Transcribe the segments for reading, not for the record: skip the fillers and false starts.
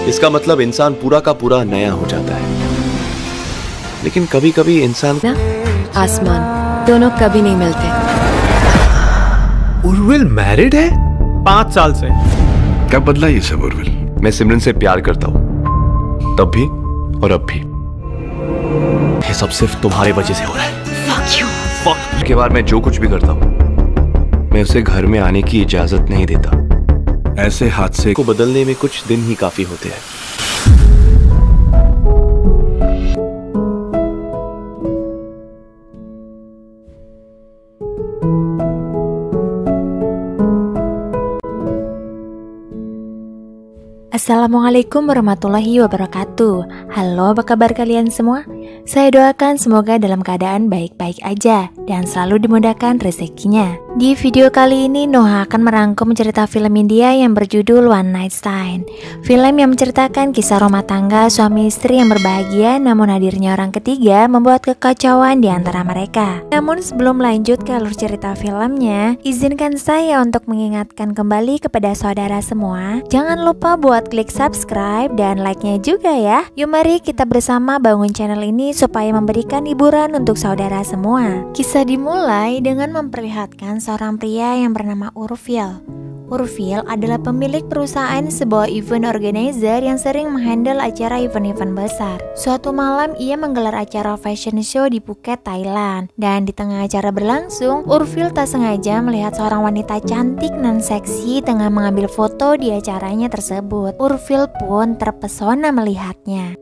इसका मतलब इंसान पूरा का पूरा नया हो जाता है। लेकिन कभी कभी इंसान आसमान दोनों कभी नहीं मिलते। उर्विल मैरिड है 5 साल से। कब बदला ये सब उर्विल? मैं सिमरन से प्यार करता हूँ, तब भी और अब भी। ये सब सिर्फ तुम्हारे वजह से हो रहा है। Fuck you. Fuck के बाद मैं जो कुछ भी करता हूँ, मैं उसे घर में आने की इजाजत नहीं देता। ऐसे हादसे को बदलने में कुछ दिन ही काफी होते हैं। Assalamualaikum warahmatullahi wabarakatuh. Halo, apa kabar kalian semua? Saya doakan semoga dalam keadaan baik-baik aja dan selalu dimudahkan rezekinya. Di video kali ini Noah akan merangkum cerita film India yang berjudul One Night Stand. Film yang menceritakan kisah rumah tangga suami istri yang berbahagia, namun hadirnya orang ketiga membuat kekacauan di antara mereka. Namun sebelum lanjut ke alur cerita filmnya, izinkan saya untuk mengingatkan kembali kepada saudara semua, jangan lupa buat klik subscribe dan like-nya juga ya. Yuk mari kita bersama bangun channel ini supaya memberikan hiburan untuk saudara semua. Kisah dimulai dengan memperlihatkan seorang pria yang bernama Urfil. Urfil adalah pemilik perusahaan sebuah event organizer yang sering menghandle acara event-event besar. Suatu malam ia menggelar acara fashion show di Phuket, Thailand. Dan di tengah acara berlangsung, Urfil tak sengaja melihat seorang wanita cantik dan seksi tengah mengambil foto di acaranya tersebut. Urfil pun terpesona melihatnya.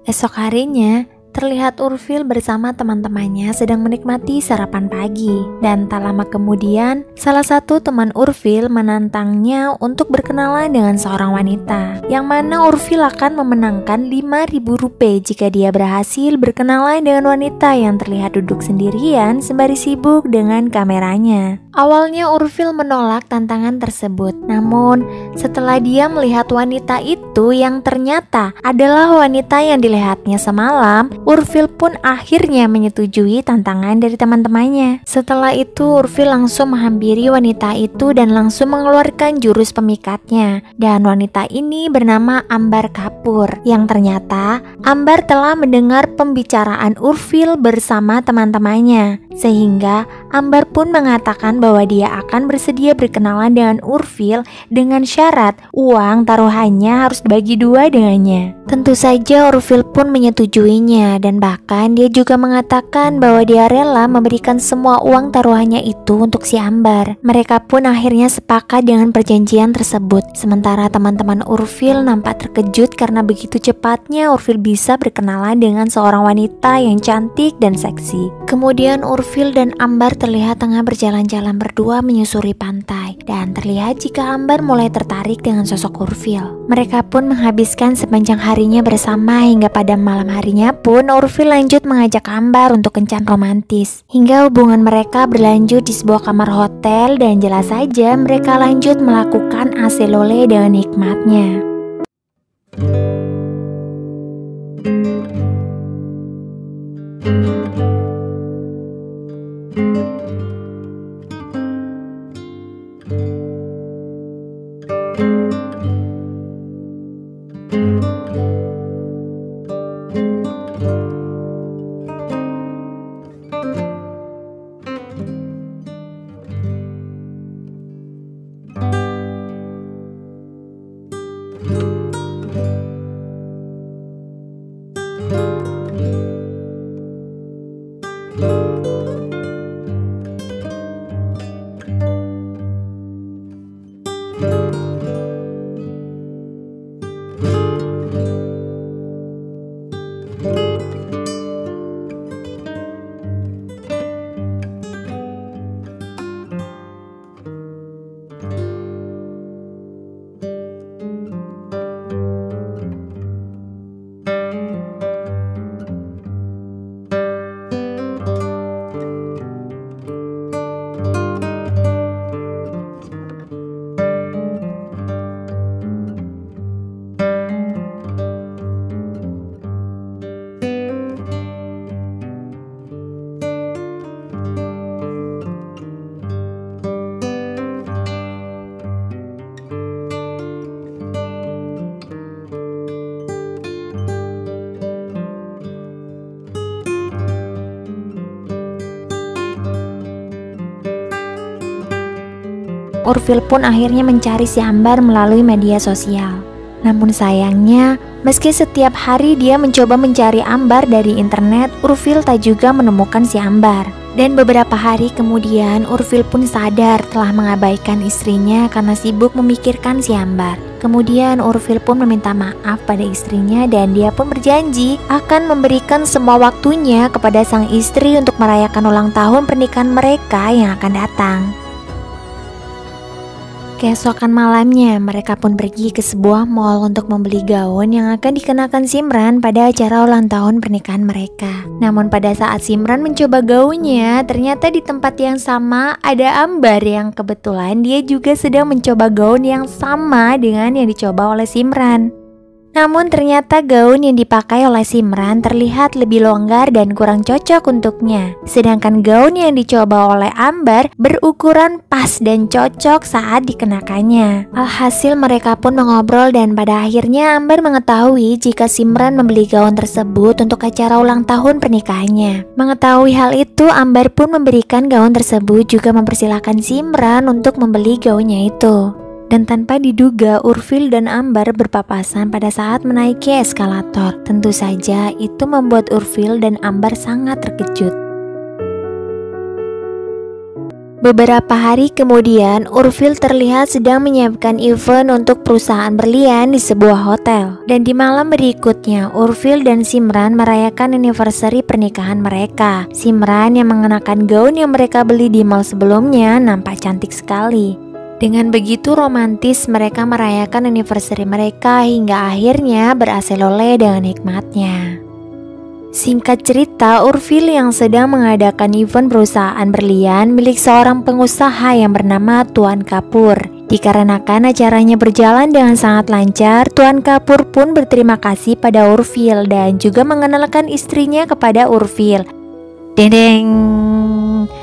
Esok harinya, terlihat Urfil bersama teman-temannya sedang menikmati sarapan pagi. Dan tak lama kemudian, salah satu teman Urfil menantangnya untuk berkenalan dengan seorang wanita, yang mana Urfil akan memenangkan 5.000 rupiah jika dia berhasil berkenalan dengan wanita yang terlihat duduk sendirian sembari sibuk dengan kameranya. Awalnya Urfil menolak tantangan tersebut, namun setelah dia melihat wanita itu yang ternyata adalah wanita yang dilihatnya semalam, Urfil pun akhirnya menyetujui tantangan dari teman-temannya. Setelah itu Urfil langsung menghampiri wanita itu dan langsung mengeluarkan jurus pemikatnya. Dan wanita ini bernama Ambar Kapur, yang ternyata Ambar telah mendengar pembicaraan Urfil bersama teman-temannya. Sehingga Ambar pun mengatakan bahwa dia akan bersedia berkenalan dengan Urfil dengan syarat uang taruhannya harus dibagi 2 dengannya. Tentu saja Urfil pun menyetujuinya, dan bahkan dia juga mengatakan bahwa dia rela memberikan semua uang taruhannya itu untuk si Ambar. Mereka pun akhirnya sepakat dengan perjanjian tersebut. Sementara teman-teman Urfil nampak terkejut karena begitu cepatnya Urfil bisa berkenalan dengan seorang wanita yang cantik dan seksi. Kemudian Urfil dan Ambar terlihat tengah berjalan-jalan berdua menyusuri pantai, dan terlihat jika Ambar mulai tertarik dengan sosok Urfil. Mereka pun menghabiskan sepanjang harinya bersama hingga pada malam harinya pun Urfil lanjut mengajak Ambar untuk kencan romantis. Hingga hubungan mereka berlanjut di sebuah kamar hotel, dan jelas saja mereka lanjut melakukan aselole dengan hikmatnya. Urfil pun akhirnya mencari si Ambar melalui media sosial. Namun sayangnya, meski setiap hari dia mencoba mencari Ambar dari internet, Urfil tak juga menemukan si Ambar. Dan beberapa hari kemudian, Urfil pun sadar telah mengabaikan istrinya karena sibuk memikirkan si Ambar. Kemudian Urfil pun meminta maaf pada istrinya dan dia pun berjanji akan memberikan semua waktunya kepada sang istri untuk merayakan ulang tahun pernikahan mereka yang akan datang. Keesokan malamnya, mereka pun pergi ke sebuah mall untuk membeli gaun yang akan dikenakan Simran pada acara ulang tahun pernikahan mereka. Namun pada saat Simran mencoba gaunnya, ternyata di tempat yang sama ada Ambar yang kebetulan dia juga sedang mencoba gaun yang sama dengan yang dicoba oleh Simran. Namun ternyata gaun yang dipakai oleh Simran terlihat lebih longgar dan kurang cocok untuknya. Sedangkan gaun yang dicoba oleh Ambar berukuran pas dan cocok saat dikenakannya. Alhasil mereka pun mengobrol dan pada akhirnya Ambar mengetahui jika Simran membeli gaun tersebut untuk acara ulang tahun pernikahannya. Mengetahui hal itu, Ambar pun memberikan gaun tersebut juga mempersilahkan Simran untuk membeli gaunnya itu. Dan tanpa diduga, Urfil dan Ambar berpapasan pada saat menaiki eskalator. Tentu saja itu membuat Urfil dan Ambar sangat terkejut. Beberapa hari kemudian, Urfil terlihat sedang menyiapkan event untuk perusahaan berlian di sebuah hotel. Dan di malam berikutnya, Urfil dan Simran merayakan anniversary pernikahan mereka. Simran yang mengenakan gaun yang mereka beli di mall sebelumnya nampak cantik sekali. Dengan begitu romantis mereka merayakan anniversary mereka hingga akhirnya berasel-oleh dengan hikmatnya. Singkat cerita, Urfil yang sedang mengadakan event perusahaan berlian milik seorang pengusaha yang bernama Tuan Kapur. Dikarenakan acaranya berjalan dengan sangat lancar, Tuan Kapur pun berterima kasih pada Urfil dan juga mengenalkan istrinya kepada Urfil. Dendeng.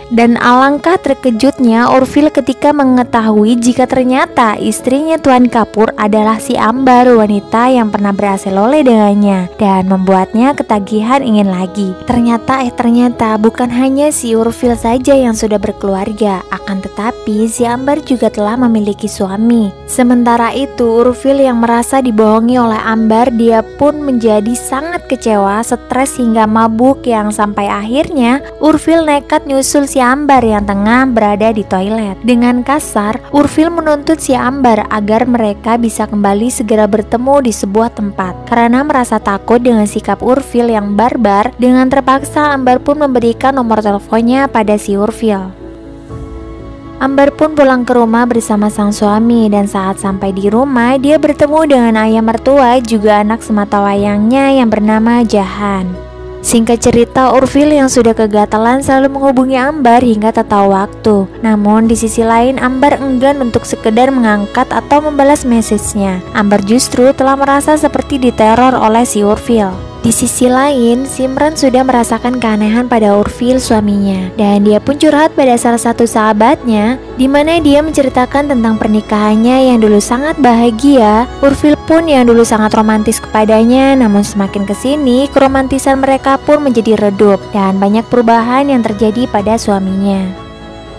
Dan alangkah terkejutnya Urfil ketika mengetahui jika ternyata istrinya Tuan Kapur adalah si Ambar, wanita yang pernah berasel-oleh dengannya dan membuatnya ketagihan ingin lagi. Ternyata bukan hanya si Urfil saja yang sudah berkeluarga, akan tetapi si Ambar juga telah memiliki suami. Sementara itu Urfil yang merasa dibohongi oleh Ambar, dia pun menjadi sangat kecewa, stres hingga mabuk yang sampai akhirnya Urfil nekat nyusul si Ambar yang tengah berada di toilet. Dengan kasar, Urfil menuntut si Ambar agar mereka bisa kembali segera bertemu di sebuah tempat. Karena merasa takut dengan sikap Urfil yang barbar, dengan terpaksa Ambar pun memberikan nomor teleponnya pada si Urfil. Ambar pun pulang ke rumah bersama sang suami dan saat sampai di rumah dia bertemu dengan ayah mertua juga anak sematawayangnya yang bernama Jahan. Singkat cerita, Urfil yang sudah kegatalan selalu menghubungi Ambar hingga tak tahu waktu. Namun di sisi lain Ambar enggan untuk sekedar mengangkat atau membalas message-nya. Ambar justru telah merasa seperti diteror oleh si Urfil. Di sisi lain, Simran sudah merasakan keanehan pada Urfil suaminya dan dia pun curhat pada salah satu sahabatnya di mana dia menceritakan tentang pernikahannya yang dulu sangat bahagia. Urfil pun yang dulu sangat romantis kepadanya, namun semakin kesini keromantisan mereka pun menjadi redup dan banyak perubahan yang terjadi pada suaminya.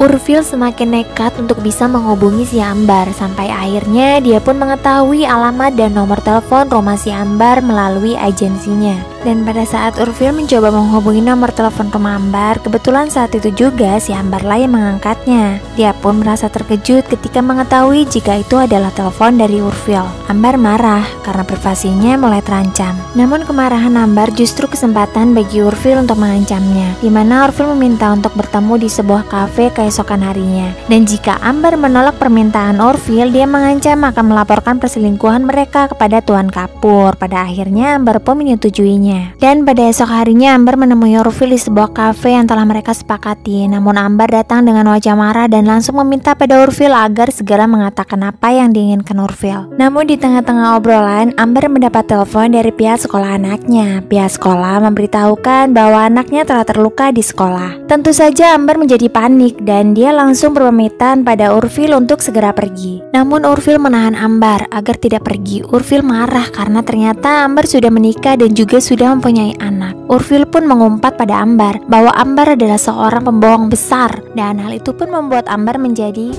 Urfil semakin nekat untuk bisa menghubungi si Ambar sampai akhirnya dia pun mengetahui alamat dan nomor telepon rumah si Ambar melalui agensinya. Dan pada saat Urfil mencoba menghubungi nomor telepon rumah Ambar, kebetulan saat itu juga si Ambar lah yang mengangkatnya. Dia pun merasa terkejut ketika mengetahui jika itu adalah telepon dari Urfil. Ambar marah karena privasinya mulai terancam. Namun kemarahan Ambar justru kesempatan bagi Urfil untuk mengancamnya, di mana Urfil meminta untuk bertemu di sebuah kafe keesokan harinya. Dan jika Ambar menolak permintaan Urfil, dia mengancam akan melaporkan perselingkuhan mereka kepada Tuan Kapur. Pada akhirnya Ambar pun menyetujuinya. Dan pada esok harinya Ambar menemui Urfil di sebuah kafe yang telah mereka sepakati. Namun Ambar datang dengan wajah marah dan langsung meminta pada Urfil agar segera mengatakan apa yang diinginkan Urfil. Namun di tengah-tengah obrolan, Ambar mendapat telepon dari pihak sekolah anaknya. Pihak sekolah memberitahukan bahwa anaknya telah terluka di sekolah. Tentu saja Ambar menjadi panik dan dia langsung berpamitan pada Urfil untuk segera pergi. Namun Urfil menahan Ambar agar tidak pergi. Urfil marah karena ternyata Ambar sudah menikah dan juga sudah sudah mempunyai anak. Urfil pun mengumpat pada Ambar bahwa Ambar adalah seorang pembohong besar, dan hal itu pun membuat Ambar menjadi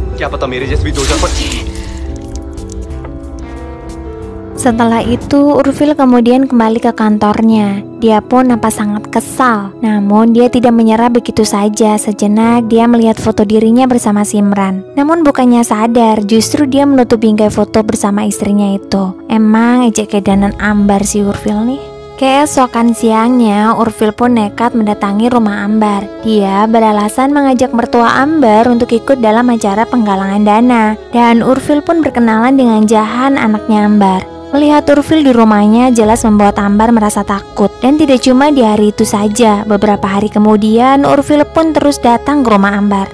Setelah itu, Urfil kemudian kembali ke kantornya. Dia pun nampak sangat kesal. Namun dia tidak menyerah begitu saja. Sejenak dia melihat foto dirinya bersama Simran. Namun bukannya sadar, justru dia menutup bingkai foto bersama istrinya itu. Emang ejek kedanan Ambar si Urfil nih. Keesokan siangnya, Urfil pun nekat mendatangi rumah Ambar. Dia beralasan mengajak mertua Ambar untuk ikut dalam acara penggalangan dana. Dan Urfil pun berkenalan dengan Jahan, anaknya Ambar. Melihat Urfil di rumahnya jelas membuat Ambar merasa takut. Dan tidak cuma di hari itu saja, beberapa hari kemudian Urfil pun terus datang ke rumah Ambar.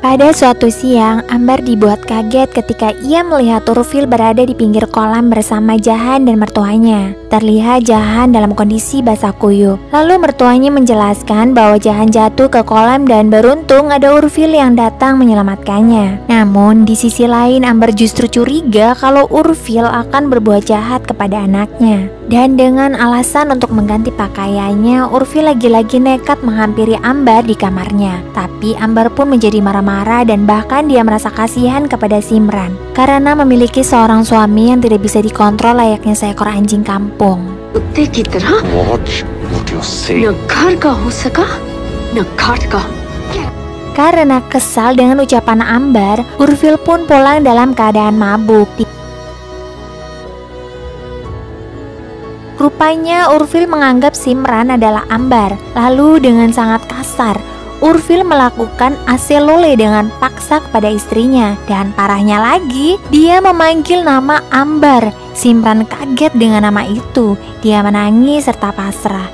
Pada suatu siang, Ambar dibuat kaget ketika ia melihat Urfil berada di pinggir kolam bersama Jahan dan mertuanya. Terlihat Jahan dalam kondisi basah kuyup. Lalu mertuanya menjelaskan bahwa Jahan jatuh ke kolam dan beruntung ada Urfil yang datang menyelamatkannya. Namun di sisi lain Ambar justru curiga kalau Urfil akan berbuat jahat kepada anaknya. Dan dengan alasan untuk mengganti pakaiannya, Urfil lagi-lagi nekat menghampiri Ambar di kamarnya. Tapi Ambar pun menjadi marah-marah dan bahkan dia merasa kasihan kepada Simran karena memiliki seorang suami yang tidak bisa dikontrol layaknya seekor anjing kampung. कुत्ते की तरह न घर का हो सका न घाट का. Karena kesal dengan ucapan Ambar, Urfil pun pulang dalam keadaan mabuk. Rupanya Urfil menganggap Simran adalah Ambar. Lalu dengan sangat kasar, Urfil melakukan aselole dengan paksa kepada istrinya. Dan parahnya lagi, dia memanggil nama Ambar. Simran kaget dengan nama itu. Dia menangis serta pasrah.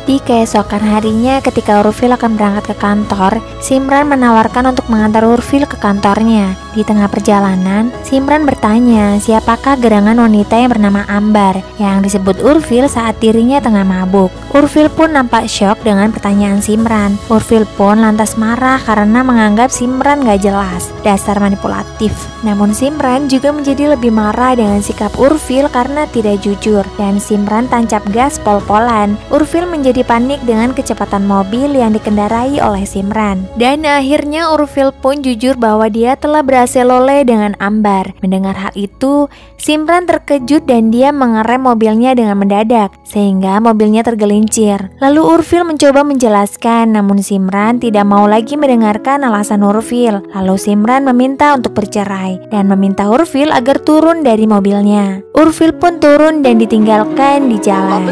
Di keesokan harinya ketika Urfil akan berangkat ke kantor, Simran menawarkan untuk mengantar Urfil ke kantornya. Di tengah perjalanan, Simran bertanya siapakah gerangan wanita yang bernama Ambar yang disebut Urfil saat dirinya tengah mabuk. Urfil pun nampak syok dengan pertanyaan Simran. Urfil pun lantas marah karena menganggap Simran gak jelas, dasar manipulatif. Namun Simran juga menjadi lebih marah dengan sikap Urfil karena tidak jujur. Dan Simran tancap gas pol-polan. Urfil menjadi panik dengan kecepatan mobil yang dikendarai oleh Simran. Dan akhirnya Urfil pun jujur bahwa dia telah berhaselole dengan Ambar. Mendengar hal itu, Simran terkejut dan dia mengerem mobilnya dengan mendadak sehingga mobilnya tergelincir. Lalu Urfil mencoba menjelaskan, namun Simran tidak mau lagi mendengarkan alasan Urfil. Lalu Simran meminta untuk bercerai dan meminta Urfil agar turun dari mobilnya. Urfil pun turun dan ditinggalkan di jalan.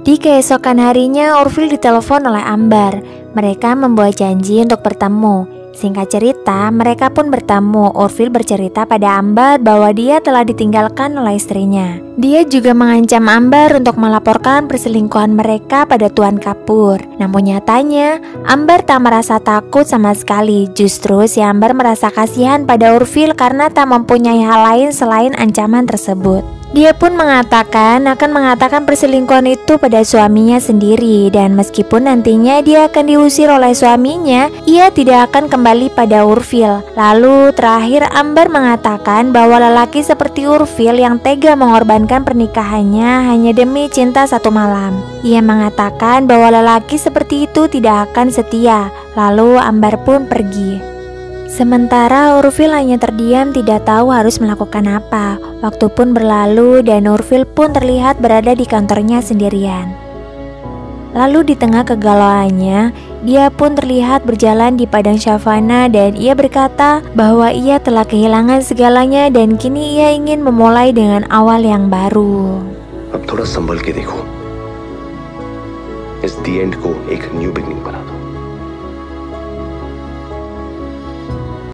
Di keesokan harinya, Urfil ditelepon oleh Ambar. Mereka membuat janji untuk bertemu. Singkat cerita, mereka pun bertemu. Urfil bercerita pada Ambar bahwa dia telah ditinggalkan oleh istrinya. Dia juga mengancam Ambar untuk melaporkan perselingkuhan mereka pada Tuan Kapur. Namun nyatanya, Ambar tak merasa takut sama sekali. Justru si Ambar merasa kasihan pada Urfil karena tak mempunyai hal lain selain ancaman tersebut. Dia pun akan mengatakan perselingkuhan itu pada suaminya sendiri. Dan meskipun nantinya dia akan diusir oleh suaminya, ia tidak akan kembali pada Urfil. Lalu terakhir Ambar mengatakan bahwa lelaki seperti Urfil yang tega mengorbankan pernikahannya hanya demi cinta satu malam. Ia mengatakan bahwa lelaki seperti itu tidak akan setia. Lalu Ambar pun pergi. Sementara Urfil hanya terdiam tidak tahu harus melakukan apa. Waktu pun berlalu dan Urfil pun terlihat berada di kantornya sendirian. Lalu di tengah kegalauannya, dia pun terlihat berjalan di padang savana dan ia berkata bahwa ia telah kehilangan segalanya dan kini ia ingin memulai dengan awal yang baru. अब थोड़ा संभल के देखो, इस दी एंड को एक new beginning बना दो.